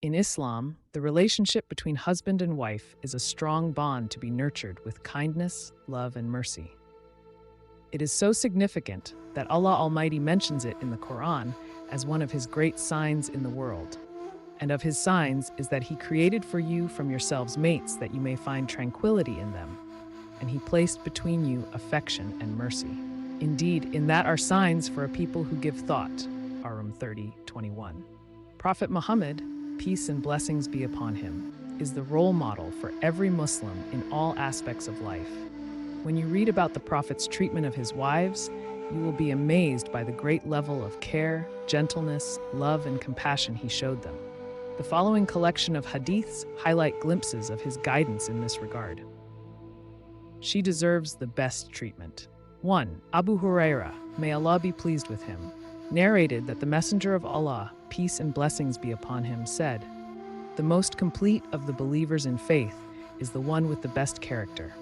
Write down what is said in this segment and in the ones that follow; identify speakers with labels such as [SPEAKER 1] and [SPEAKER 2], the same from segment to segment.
[SPEAKER 1] In Islam, the relationship between husband and wife is a strong bond to be nurtured with kindness, love, and mercy. It is so significant that Allah Almighty mentions it in the Quran as one of His great signs in the world. And of His signs is that He created for you from yourselves mates that you may find tranquility in them, and He placed between you affection and mercy. Indeed, in that are signs for a people who give thought. Arum 30:21. Prophet Muhammad, peace and blessings be upon him, is the role model for every Muslim in all aspects of life. When you read about the Prophet's treatment of his wives, you will be amazed by the great level of care, gentleness, love, and compassion he showed them. The following collection of hadiths highlight glimpses of his guidance in this regard. She deserves the best treatment. 1. Abu Huraira, may Allah be pleased with him, narrated that the Messenger of Allah, peace and blessings be upon him, said, "The most complete of the believers in faith is the one with the best character,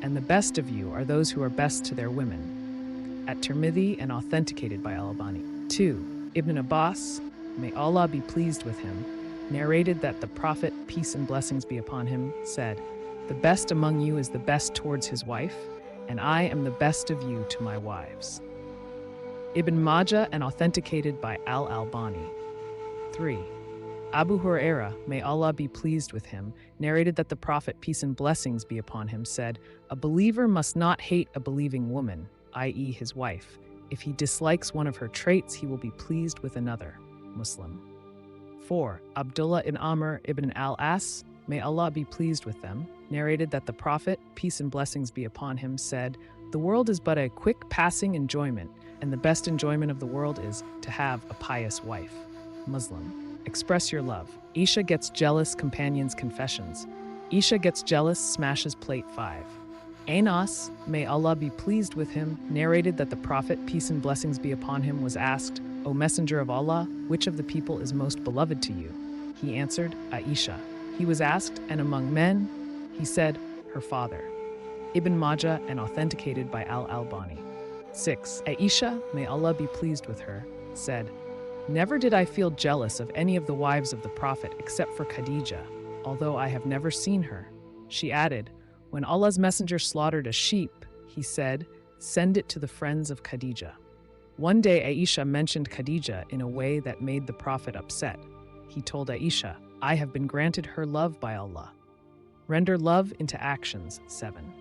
[SPEAKER 1] and the best of you are those who are best to their women." At Tirmidhi and authenticated by Al-Albani. 2. Ibn Abbas, may Allah be pleased with him, narrated that the Prophet, peace and blessings be upon him, said, "The best among you is the best towards his wife, and I am the best of you to my wives." Ibn Majah and authenticated by Al-Albani. 3. Abu Huraira, may Allah be pleased with him, narrated that the Prophet, peace and blessings be upon him, said, "A believer must not hate a believing woman, i.e. his wife. If he dislikes one of her traits, he will be pleased with another." Muslim. 4. Abdullah ibn Amr ibn al-As, may Allah be pleased with them, narrated that the Prophet, peace and blessings be upon him, said, "The world is but a quick passing enjoyment, and the best enjoyment of the world is to have a pious wife." Muslim. Express your love. Isha gets jealous, companions' confessions. Isha gets jealous, smashes plate 5. Anas, may Allah be pleased with him, narrated that the Prophet, peace and blessings be upon him, was asked, "O Messenger of Allah, which of the people is most beloved to you?" He answered, "Aisha." He was asked, "And among men?" He said, "Her father." Ibn Majah and authenticated by Al-Albani. 6. Aisha, may Allah be pleased with her, said, "Never did I feel jealous of any of the wives of the Prophet except for Khadija, although I have never seen her." She added, "When Allah's messenger slaughtered a sheep, he said, 'Send it to the friends of Khadija.'" One day Aisha mentioned Khadija in a way that made the Prophet upset. He told Aisha, "I have been granted her love by Allah." Render love into actions. 7.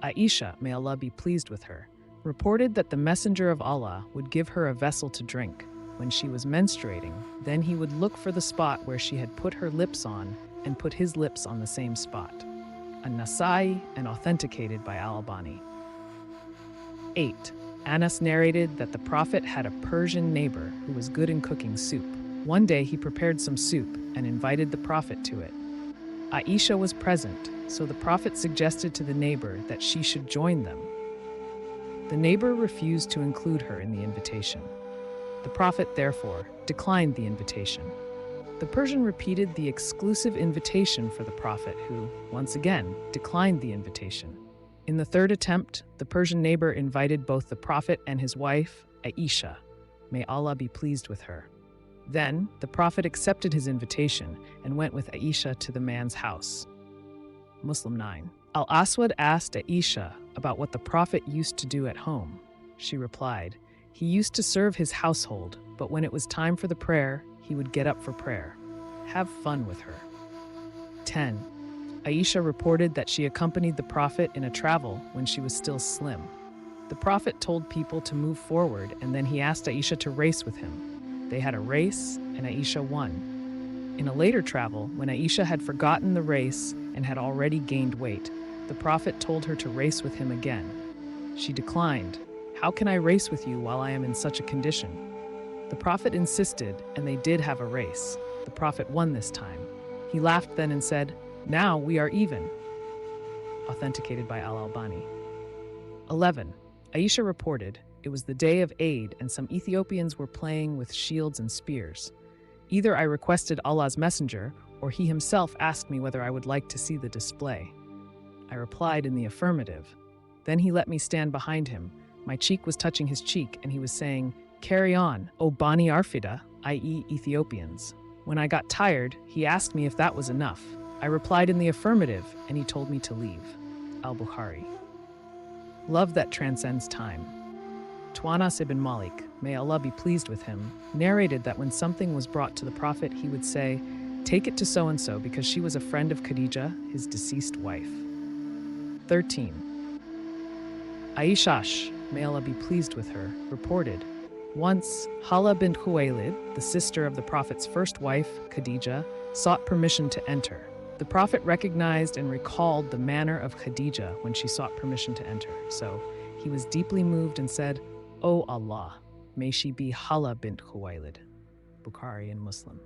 [SPEAKER 1] Aisha, may Allah be pleased with her, reported that the Messenger of Allah would give her a vessel to drink. When she was menstruating, then he would look for the spot where she had put her lips on and put his lips on the same spot. An-Nasai and authenticated by Al-Albani. 8. Anas narrated that the Prophet had a Persian neighbor who was good in cooking soup. One day he prepared some soup and invited the Prophet to it. Aisha was present, so the Prophet suggested to the neighbor that she should join them. The neighbor refused to include her in the invitation. The Prophet, therefore, declined the invitation. The Persian repeated the exclusive invitation for the Prophet, who, once again, declined the invitation. In the third attempt, the Persian neighbor invited both the Prophet and his wife, Aisha. May Allah be pleased with her. Then, the Prophet accepted his invitation and went with Aisha to the man's house. Muslim 9. Al-Aswad asked Aisha about what the Prophet used to do at home. She replied, "He used to serve his household, but when it was time for the prayer, he would get up for prayer." Have fun with her. 10. Aisha reported that she accompanied the Prophet in a travel when she was still slim. The Prophet told people to move forward, and then he asked Aisha to race with him. They had a race, and Aisha won. In a later travel, when Aisha had forgotten the race and had already gained weight, the Prophet told her to race with him again. She declined. "How can I race with you while I am in such a condition?" The Prophet insisted, and they did have a race. The Prophet won this time. He laughed then and said, "Now we are even." Authenticated by Al-Albani. 11. Aisha reported, "It was the day of Eid and some Ethiopians were playing with shields and spears. Either I requested Allah's messenger, or he himself asked me whether I would like to see the display. I replied in the affirmative. Then he let me stand behind him. My cheek was touching his cheek, and he was saying, 'Carry on, O Bani Arfida,' i.e. Ethiopians." When I got tired, he asked me if that was enough. I replied in the affirmative, and he told me to leave. Al-Bukhari. Love that transcends time. Tuanas ibn Malik, may Allah be pleased with him, narrated that when something was brought to the Prophet, he would say, "Take it to so-and-so because she was a friend of Khadija, his deceased wife." 13. Aishash, may Allah be pleased with her, reported, once Hala bint Khuwaylid, the sister of the Prophet's first wife, Khadija, sought permission to enter. The Prophet recognized and recalled the manner of Khadija when she sought permission to enter. So he was deeply moved and said, "O Allah, may she be Hala bint Khuwaylid." Bukhari and Muslim.